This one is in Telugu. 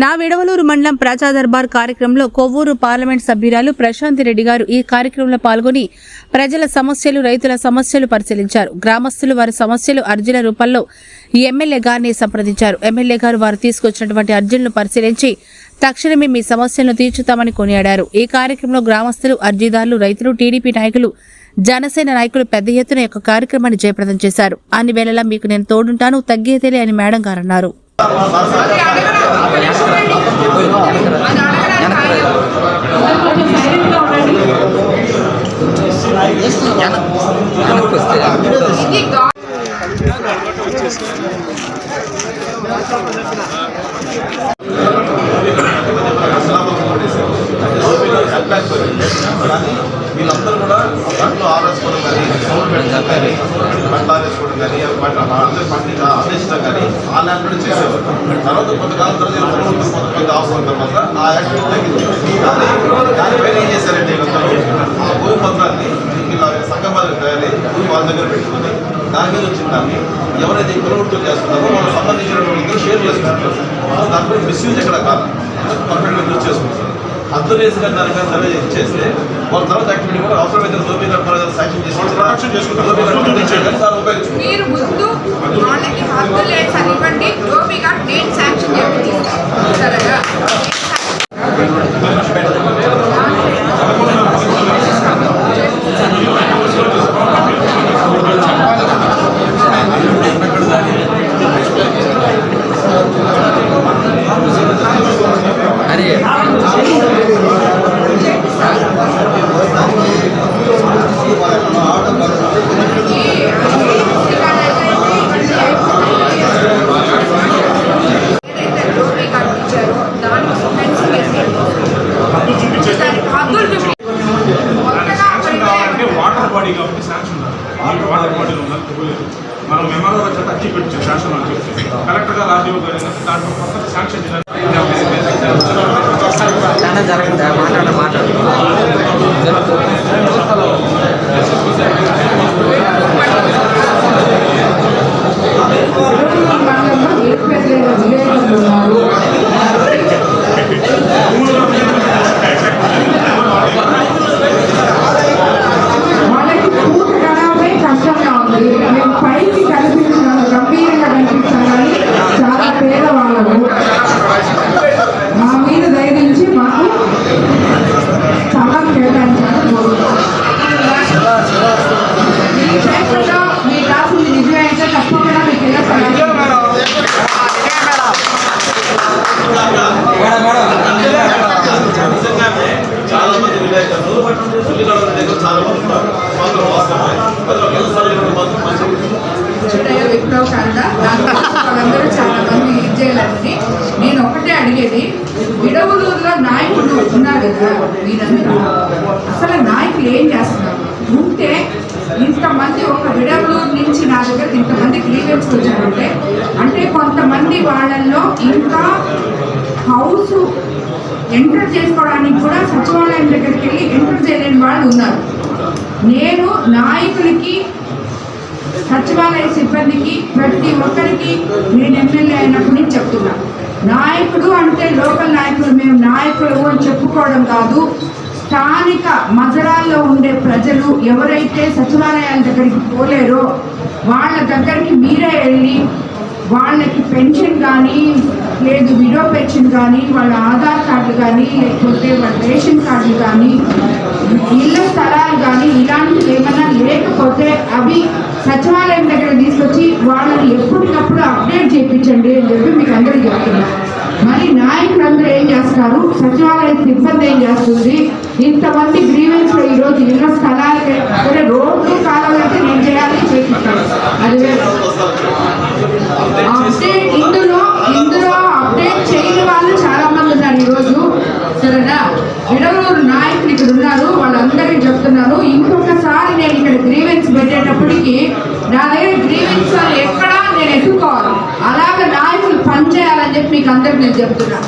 నా విడవలూరు మండలం ప్రజా దర్బార్ కార్యక్రమంలో కొవ్వూరు పార్లమెంట్ సభ్యురాలు ప్రశాంతి రెడ్డి గారు ఈ కార్యక్రమంలో పాల్గొని ప్రజల సమస్యలు, రైతుల సమస్యలు పరిశీలించారు. గ్రామస్తులు వారి సమస్యలు అర్జీల రూపంలో ఎమ్మెల్యే గారిని సంప్రదించారు. ఎమ్మెల్యే గారు వారు తీసుకొచ్చినటువంటి అర్జీలను పరిశీలించి తక్షణమే మీ సమస్యలను తీర్చుతామని కొనియాడారు. ఈ కార్యక్రమంలో గ్రామస్తులు, అర్జీదారులు, రైతులు, టీడీపీ నాయకులు, జనసేన నాయకులు పెద్ద ఎత్తున యొక్క కార్యక్రమాన్ని జయప్రదం చేశారు. అన్ని వేళలా మీకు నేను తోడుంటాను, తగ్గేదేలే అని మేడం గారు అన్నారు. వీళ్ళందరూ కూడా పంటలు ఆరేసుకోవడం కానీ పంటలు ఆరేసుకోవడం కానీ అందరి పంట ఆదేశించడం కానీ ఆ ల్యాండ్ కూడా చేసేవారు. తర్వాత కొంతకాలం తర్వాత కొంతమంది అవసరం తర్వాత ఆ యాక్టివిటీ తగ్గింది. దానిపైన ఏం చేశారంటే వీళ్ళందరూ ఆ భూమి పత్రాన్ని వీళ్ళ సంఘాలకు తయారీ భూమి వాళ్ళ దగ్గర పెట్టుకుని దాని మీద వచ్చిన దాన్ని ఎవరైతే కులవృత్తులు చేస్తున్నారో వాళ్ళకి సంబంధించిన షేర్ చేసుకుంటారు. దాంట్లో మిస్యూజ్ ఎక్కడ కాదు, పర్ఫెక్ట్గా యూజ్ చేసుకుంటారు. అర్థం వేసిన దానికన్నా సర్వే చేస్తే వాళ్ళ తర్వాత యాక్టివిటీ కూడా అవసరమైతే శాంక్షన్ చేసి మీరు ముందు వాళ్ళకి హద్దు లేదు ఇవ్వండి. లోబిగా నేను శాంక్షన్ చేస్తారా? వాటర్ బాడీ కాబట్టి శాంక్షన్ వాటర్ బాడీలో ఉన్నది మనం మెమోలో వచ్చేది అర్జీ పెట్టాం శాంక్షన్ అని చెప్పి కలెక్టర్ గారు ఆర్డీఓ గారు దాంట్లో కొత్త శాంక్షన్ చాలా మంది విలేకరులు దగ్గర చాలా మంది ఉన్నారు. వాళ్ళందరూ చాలా మంది ఇది చేయాలని నేను ఒకటే అడిగేది, విడవలూరులో నాయకుడు ఉన్నారు కదా, మీరందరూ అసలు నాయకులు ఏం చేస్తున్నారు? ఉంటే ఇంతమంది ఒక విడవలూరు నుంచి నా దగ్గర ఇంతమంది గ్రీవెన్స్ వచ్చారంటే అంటే కొంతమంది వాళ్ళల్లో ఇంకా హౌస్ ఎంటర్ చేసుకోవడానికి కూడా సచివాలయం దగ్గరికి వెళ్ళి ఎంటర్ చేయలేని వాళ్ళు ఉన్నారు. నేను నాయకులకి, సచివాలయ సిబ్బందికి, ప్రతి ఒక్కరికి నేను ఎమ్మెల్యే అయినప్పటి నుంచి చెప్తున్నా, నాయకుడు అంటే లోకల్ నాయకులు మేము నాయకులు అని చెప్పుకోవడం కాదు. స్థానిక మజరాల్లో ఉండే ప్రజలు ఎవరైతే సచివాలయాల దగ్గరికి పోలేరో వాళ్ళ దగ్గరికి మీరే వెళ్ళి వాళ్ళకి పెన్షన్ కానీ, లేదు విడో పెన్షన్ కానీ, వాళ్ళ ఆధార్ కార్డులు కానీ, లేకపోతే వాళ్ళ రేషన్ కార్డులు కానీ, ఇళ్ళ స్థలాలు కానీ ఇలాంటివి ఏమైనా లేకపోతే అవి సచివాలయం దగ్గర తీసుకొచ్చి వాళ్ళని ఎప్పటికప్పుడు అప్డేట్ చేయించండి అని చెప్పి మీకు అందరికీ చెప్తున్నా. మరి నాయకులందరూ ఏం చేస్తారు, సచివాలయ సిబ్బంది ఏం చేస్తుంది, ఇంతమంది గ్రీవెన్స్లో ఈరోజు ఇళ్ళ స్థలాలకి రోడ్లు కావాలంటే నేను చేయాలి, చేపిస్తాను. అది అప్డేట్ ఇందులో అప్డేట్ చేయని వాళ్ళు చాలా మంది ఉన్నారు ఈరోజు. సరేనా, విడవలూరు నాయకులు ఇక్కడ ఉన్నారు, వాళ్ళందరికీ చెప్తున్నాను. ఇంకొకసారి నేను ఇక్కడ గ్రీవెన్స్ పెట్టేటప్పటికి నా దగ్గర గ్రీవెన్స్ ఎక్కడా నేను ఎత్తుకోవాలి, అలాగే నాయకులు పనిచేయాలని చెప్పి మీకు అందరికి నేను చెప్తున్నా.